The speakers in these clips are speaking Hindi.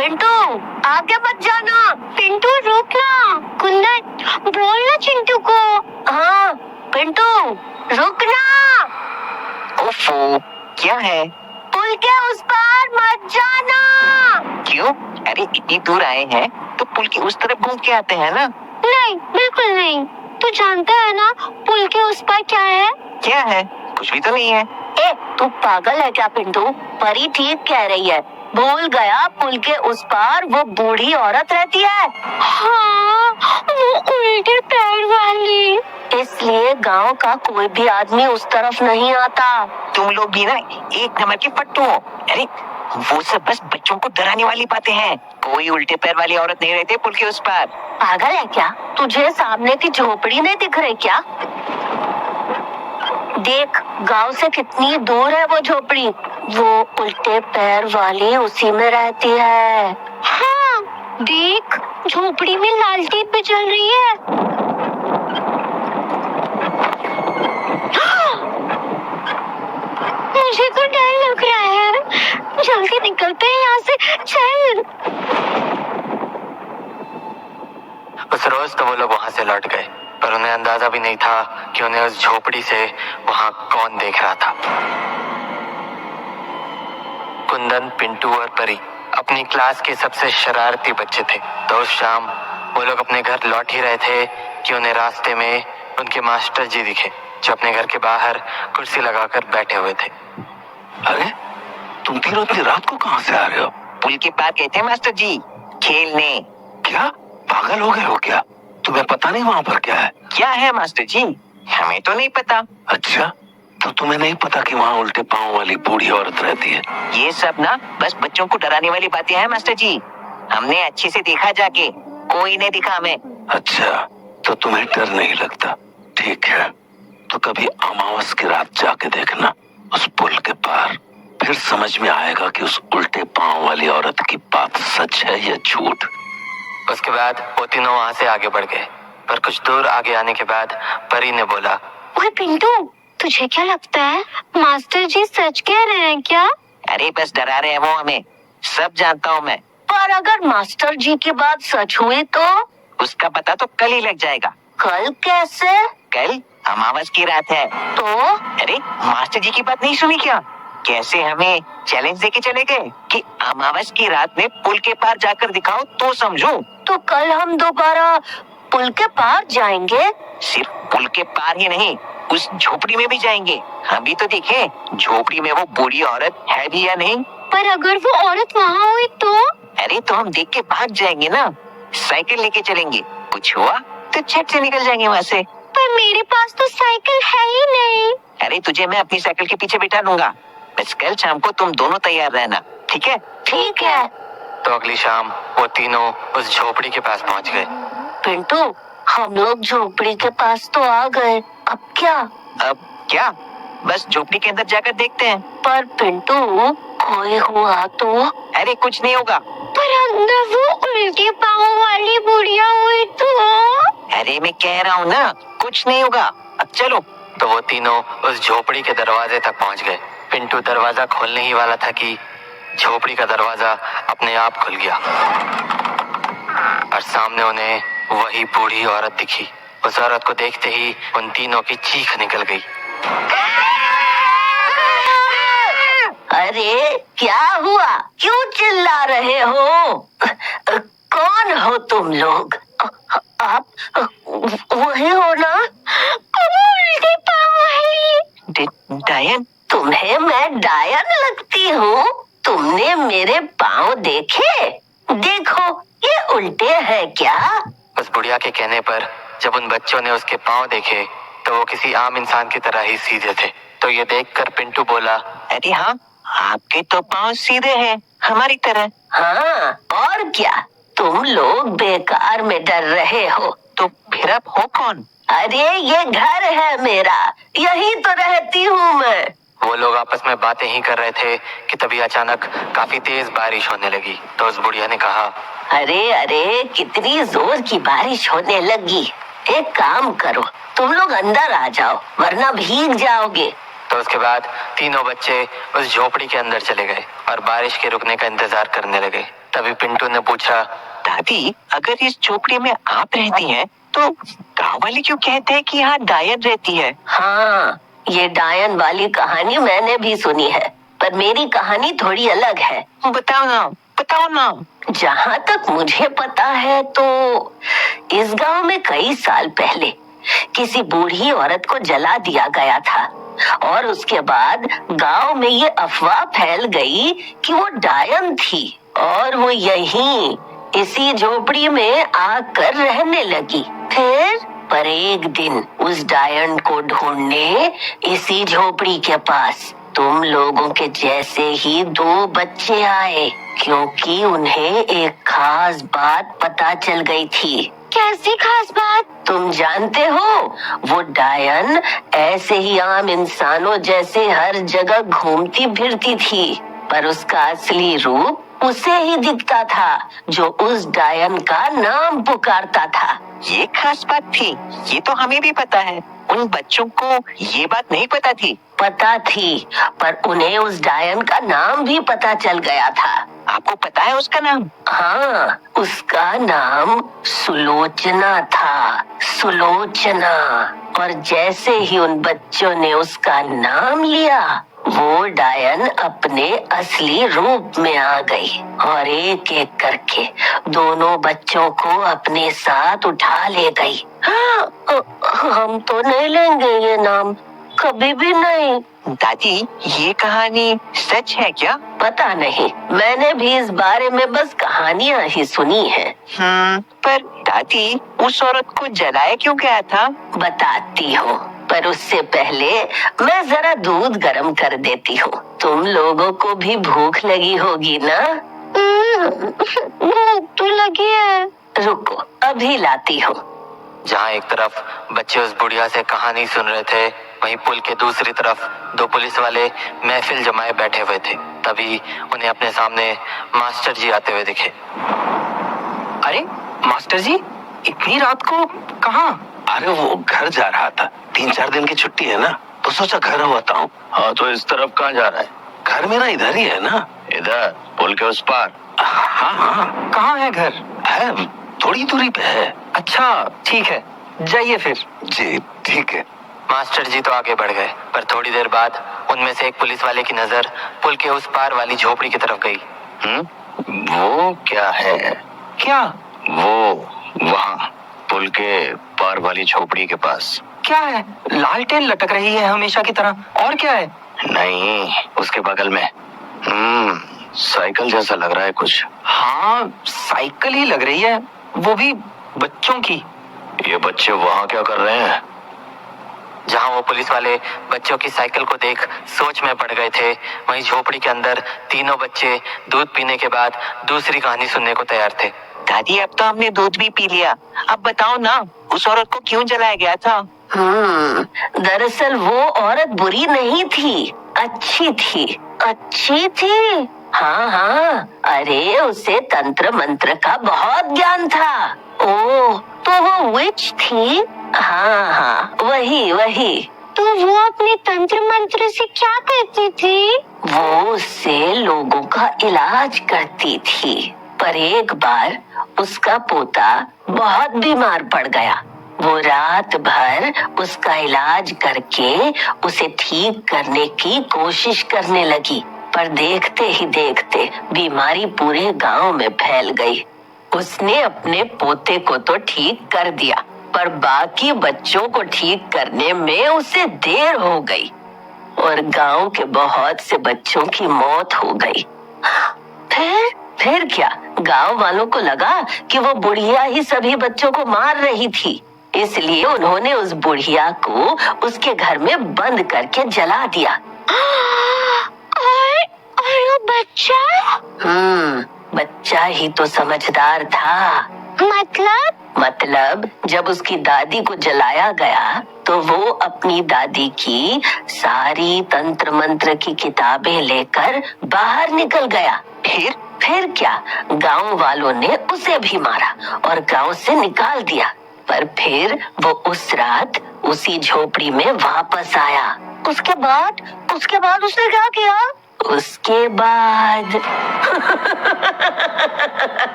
पिंटू आगे मत जाना। पिंटू रुक ना। कुंदन बोल ना चिंटू को। हाँ पिंटू रुक ना। ओफो, क्या है? पुल के उस पार मत जाना। क्यों? अरे इतनी दूर आए हैं तो पुल के उस तरफ घूम के आते हैं ना। नहीं बिल्कुल नहीं। तू जानता है ना पुल के उस पार क्या है? क्या है? कुछ भी तो नहीं है। ए तू पागल है क्या पिंटू? परी ठीक कह रही है। भूल गया पुल के उस पार वो बूढ़ी औरत रहती है। हाँ वो उल्टे पैर वाली। इसलिए गांव का कोई भी आदमी उस तरफ नहीं आता। तुम लोग भी ना एक नंबर के फट्टू हो। अरे वो सब बस बच्चों को डराने वाली बातें हैं। कोई उल्टे पैर वाली औरत नहीं रहती पुल के उस पार। पागल है क्या? तुझे सामने की झोपड़ी नहीं दिख रही क्या? देख गांव से कितनी दूर है वो झोपड़ी। वो उल्टे पैर वाली उसी में रहती है। हाँ देख झोपड़ी में लालटेन भी जल रही है। मुझे तो डर लग रहा है। जल्दी निकलते हैं यहाँ से। चल। उस रोज तो वो लोग वहां से लौट गए, पर उन्हें अंदाजा भी नहीं था कि उन्हें उस झोपड़ी से वहां कौन देख रहा था। कुंदन, पिंटू और परी अपनी क्लास के सबसे शरारती बच्चे थे। तो उस शाम वो लोग अपने घर लौट ही रहे थे कि उन्हें रास्ते में उनके मास्टर जी दिखे, जो अपने घर के बाहर कुर्सी लगाकर बैठे हुए थे। अरे तुम तीनों इतनी रात को कहाँ से आ रहे हो? पुल के पार गए थे मास्टर जी खेलने। क्या पागल हो गए हो क्या? तुम्हें पता नहीं वहाँ पर क्या है? क्या है मास्टर जी? हमें तो नहीं पता। अच्छा तो तुम्हें नहीं पता कि वहाँ उल्टे पाँव वाली बूढ़ी औरत रहती है? ये सब ना बस बच्चों को डराने वाली बातें हैं मास्टर जी। हमने अच्छे से देखा जाके, कोई नहीं दिखा हमें। अच्छा तो तुम्हें डर नहीं लगता? ठीक है तो कभी अमावस की रात जाके देखना उस पुल के पार। फिर समझ में आएगा कि उस उल्टे पाँव वाली औरत की बात सच है या झूठ। उसके बाद वो तीनों वहां से आगे बढ़ गए, पर कुछ दूर आगे आने के बाद परी ने बोला, ओए पिंटू तुझे क्या लगता है मास्टर जी सच कह रहे हैं क्या? अरे बस डरा रहे हैं वो हमें, सब जानता हूँ मैं। पर अगर मास्टर जी की बात सच हुई तो? उसका पता तो कल ही लग जाएगा। कल कैसे? कल अमावस की रात है। तो? अरे मास्टर जी की बात नहीं सुनी क्या? कैसे हमें चैलेंज देके चले गए कि अमावस की रात में पुल के पार जाकर दिखाओ तो समझो। तो कल हम दोबारा पुल के पार जाएंगे? सिर्फ पुल के पार ही नहीं, उस झोपड़ी में भी जाएंगे। अभी तो देखे झोपड़ी में वो बूढ़ी औरत है भी या नहीं। पर अगर वो औरत वहाँ हुई तो? अरे तो हम देख के भाग जाएंगे ना, साइकिल लेके चलेंगे। कुछ हुआ तो झट से निकल जाएंगे वहाँ से। पर मेरे पास तो साइकिल है ही नहीं। अरे तुझे मैं अपनी साइकिल के पीछे बिठा दूंगा। बस कल शाम को तुम दोनों तैयार रहना, ठीक है? ठीक है। तो अगली शाम वो तीनों उस झोपड़ी के पास पहुंच गए। पिंटू हम लोग झोपड़ी के पास तो आ गए, अब क्या? अब क्या? बस झोपड़ी के अंदर जाकर देखते हैं। पर पिंटू कोई हुआ तो? अरे कुछ नहीं होगा। पर अंदर वो उल्टे पाँव वाली बुढ़िया हुई तो? अरे मैं कह रहा हूँ ना, कुछ नहीं होगा। अब चलो। तो वो तीनों उस झोपड़ी के दरवाजे तक पहुंच गए। पिंटू दरवाजा खोलने ही वाला था कि झोपड़ी का दरवाजा अपने आप खुल गया और सामने उन्हें वही बूढ़ी औरत दिखी। उस औरत को देखते ही उन तीनों की चीख निकल गई। अरे क्या हुआ? क्यों चिल्ला रहे हो? कौन हो तुम लोग? आप वही हो ना? उल्टे पाँव वाली। डायन? तुम्हें मैं डायन लगती हूँ? तुमने मेरे पाँव देखे? देखो ये उल्टे हैं क्या? उस बुढ़िया के कहने पर जब उन बच्चों ने उसके पाँव देखे तो वो किसी आम इंसान की तरह ही सीधे थे। तो ये देखकर पिंटू बोला, अरे हाँ, आपके तो पाँव सीधे हैं, हमारी तरह। हाँ और क्या? तुम लोग बेकार में डर रहे हो। तो फिर अब हो कौन? अरे ये घर है मेरा, यही तो रहती हूँ मैं। वो लोग आपस में बातें ही कर रहे थे कि तभी अचानक काफी तेज बारिश होने लगी। तो उस बुढ़िया ने कहा, अरे अरे कितनी जोर की बारिश होने लगी। एक काम करो, तुम लोग अंदर आ जाओ वरना भीग जाओगे। तो उसके बाद तीनों बच्चे उस झोपड़ी के अंदर चले गए और बारिश के रुकने का इंतजार करने लगे। तभी पिंटू ने पूछा, दादी, अगर इस झोपड़ी में आप रहती हैं, तो गांव वाले क्यों कहते हैं कि यहाँ डायन रहती है? हाँ, ये डायन वाली कहानी मैंने भी सुनी है, पर मेरी कहानी थोड़ी अलग है। बताओ ना, बताओ ना। जहाँ तक मुझे पता है तो इस गांव में कई साल पहले किसी बूढ़ी औरत को जला दिया गया था और उसके बाद गांव में ये अफवाह फैल गई कि वो डायन थी और वो यहीं इसी झोपड़ी में आकर रहने लगी। फिर पर एक दिन उस डायन को ढूंढने इसी झोपड़ी के पास तुम लोगों के जैसे ही 2 बच्चे आए, क्योंकि उन्हें एक खास बात पता चल गई थी। कैसी खास बात? तुम जानते हो, वो डायन ऐसे ही आम इंसानों जैसे हर जगह घूमती फिरती थी, पर उसका असली रूप उसे ही दिखता था जो उस डायन का नाम पुकारता था। ये खास बात थी, ये तो हमें भी पता है। उन बच्चों को ये बात नहीं पता थी। पता थी, पर उन्हें उस डायन का नाम भी पता चल गया था। आपको पता है उसका नाम? हाँ, उसका नाम सुलोचना था, सुलोचना। और जैसे ही उन बच्चों ने उसका नाम लिया, वो डायन अपने असली रूप में आ गई और एक एक करके दोनों बच्चों को अपने साथ उठा ले गई। हाँ, हम तो नहीं लेंगे ये नाम, कभी भी नहीं। दादी, ये कहानी सच है क्या? पता नहीं, मैंने भी इस बारे में बस कहानियां ही सुनी है। पर दादी, उस औरत को जलाया क्यों गया था? बताती हूँ, पर उससे पहले मैं जरा दूध गर्म कर देती हूँ। तुम लोगों को भी भूख लगी होगी ना? भूख तो लगी है। रुको, अभी लाती हूँ। जहाँ एक तरफ बच्चे उस बुढ़िया से कहानी सुन रहे थे, वहीं पुल के दूसरी तरफ 2 पुलिस वाले महफिल जमाए बैठे हुए थे। तभी उन्हें अपने सामने मास्टर जी आते हुए दिखे। अरे मास्टर जी, इतनी रात को कहाँ? अरे वो घर जा रहा था, 3-4 दिन की छुट्टी है ना, तो सोचा घर होता हूँ। हाँ, तो इस तरफ कहाँ जा रहा है? घर मेरा इधर ही है ना। इधर पुल के उस पार? हाँ हाँ, कहाँ है घर? है, थोड़ी दूरी पे है। अच्छा ठीक है, जाइए फिर। जी ठीक है। मास्टर जी तो आगे बढ़ गए, पर थोड़ी देर बाद उनमें से एक पुलिस वाले की नजर पुल के उस पार वाली झोपड़ी की तरफ गई। वो क्या है? क्या? वो वहाँ पुल के पार वाली झोपड़ी के पास। क्या है? लालटेन लटक रही है हमेशा की तरह, और क्या है? नहीं, उसके बगल में साइकिल जैसा लग रहा है कुछ। हाँ, साइकिल ही लग रही है, वो भी बच्चों की। ये बच्चे वहाँ क्या कर रहे हैं? जहाँ वो पुलिस वाले बच्चों की साइकिल को देख सोच में पड़ गए थे, वहीं झोपड़ी के अंदर तीनों बच्चे दूध पीने के बाद दूसरी कहानी सुनने को तैयार थे। दादी, अब तो हमने दूध भी पी लिया, अब बताओ ना, उस औरत को क्यों जलाया गया था? दरअसल वो औरत बुरी नहीं थी, अच्छी थी। अच्छी थी? हाँ हाँ, अरे उसे तंत्र मंत्र का बहुत ज्ञान था। ओह, तो वो विच थी? हाँ हाँ, वही वही। तो वो अपने तंत्र मंत्र से क्या करती थी? वो उससे लोगों का इलाज करती थी, पर एक बार उसका पोता बहुत बीमार पड़ गया। वो रात भर उसका इलाज करके उसे ठीक करने की कोशिश करने लगी, पर देखते ही देखते बीमारी पूरे गांव में फैल गई। उसने अपने पोते को तो ठीक कर दिया, पर बाकी बच्चों को ठीक करने में उसे देर हो गई और गांव के बहुत से बच्चों की मौत हो गई। फिर क्या, गांव वालों को लगा कि वो बुढ़िया ही सभी बच्चों को मार रही थी, इसलिए उन्होंने उस बुढ़िया को उसके घर में बंद करके जला दिया। और वो बच्चा? बच्चा ही तो समझदार था। मतलब जब उसकी दादी को जलाया गया तो वो अपनी दादी की सारी तंत्र मंत्र की किताबें लेकर बाहर निकल गया। फिर क्या, गांव वालों ने उसे भी मारा और गांव से निकाल दिया। पर फिर वो उस रात उसी झोपड़ी में वापस आया। उसके बाद उसने क्या किया? उसके बाद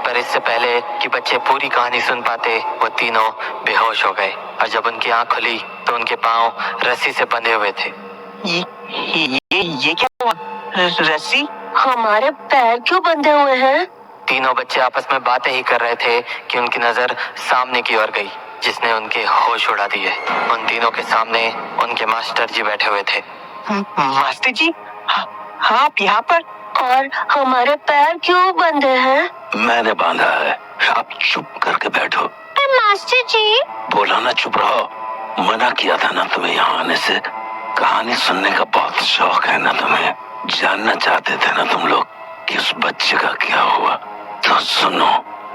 पर इससे पहले कि बच्चे पूरी कहानी सुन पाते, वो तीनों बेहोश हो गए और जब उनकी आंख खुली तो उनके पांव रस्सी से बंधे हुए थे। ये क्या हुआ? रस्सी? हमारे पैर क्यों बंधे हुए हैं? तीनों बच्चे आपस में बातें ही कर रहे थे कि उनकी नजर सामने की ओर गई, जिसने उनके होश उड़ा दिए। उन तीनों के सामने उनके मास्टर जी बैठे हुए थे। मास्टर जी, हाँ, आप यहाँ पर? और हमारे पैर क्यों बंधे हैं? मैंने बांधा है, आप चुप करके बैठो। मास्टर जी, बोला ना चुप रहो। मना किया था ना तुम्हें यहाँ आने से। कहानी सुनने का बहुत शौक है ना तुम्हें। जानना चाहते थे ना तुम लोग कि उस बच्चे का क्या हुआ। तो सुनो,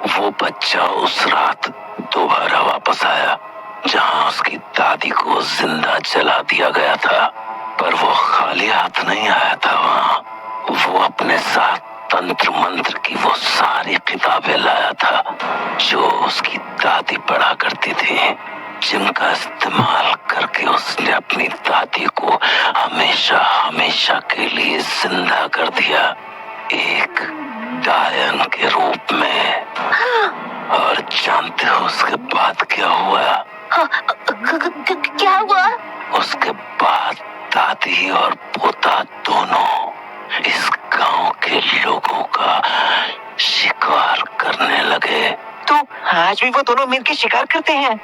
वो बच्चा उस रात दोबारा वापस आया जहाँ उसकी दादी को जिंदा जला दिया गया था। पर वो खाली हाथ नहीं आया था। वहाँ वो अपने साथ तंत्र मंत्र की वो सारी किताबें लाया था जो उसकी दादी पढ़ा करती थी, जिनका इस्तेमाल करके उसने अपनी दादी को हमेशा हमेशा के लिए जिंदा कर दिया, एक डायन के रूप में। और जानते हो उसके बाद क्या हुआ? क्या हुआ? उसके बाद दादी और पोता दोनों इस गांव के लोगों का शिकार करने लगे। तो आज भी वो दोनों मिलकर शिकार करते हैं?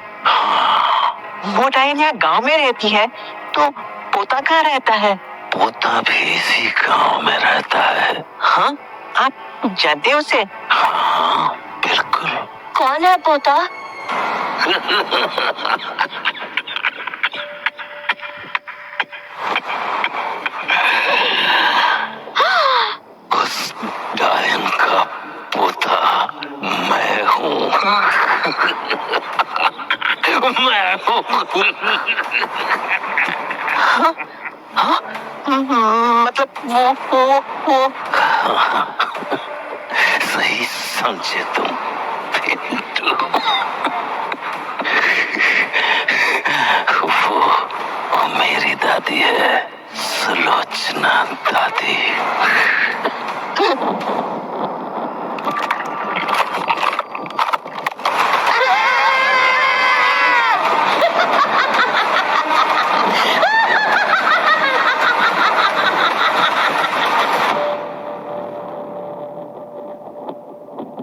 वो डायन यहाँ गांव में रहती है, तो पोता कहाँ रहता है? पोता भी इसी गांव में रहता है। हाँ, आप जानते हो उसे? हाँ, बिल्कुल। कौन है पोता? उस डायन का पोता मैं हूँ। मैं हूँ। मतलब वो सही समझे तुम पिंटू। वो मेरी दादी है, सुलोचना दादी।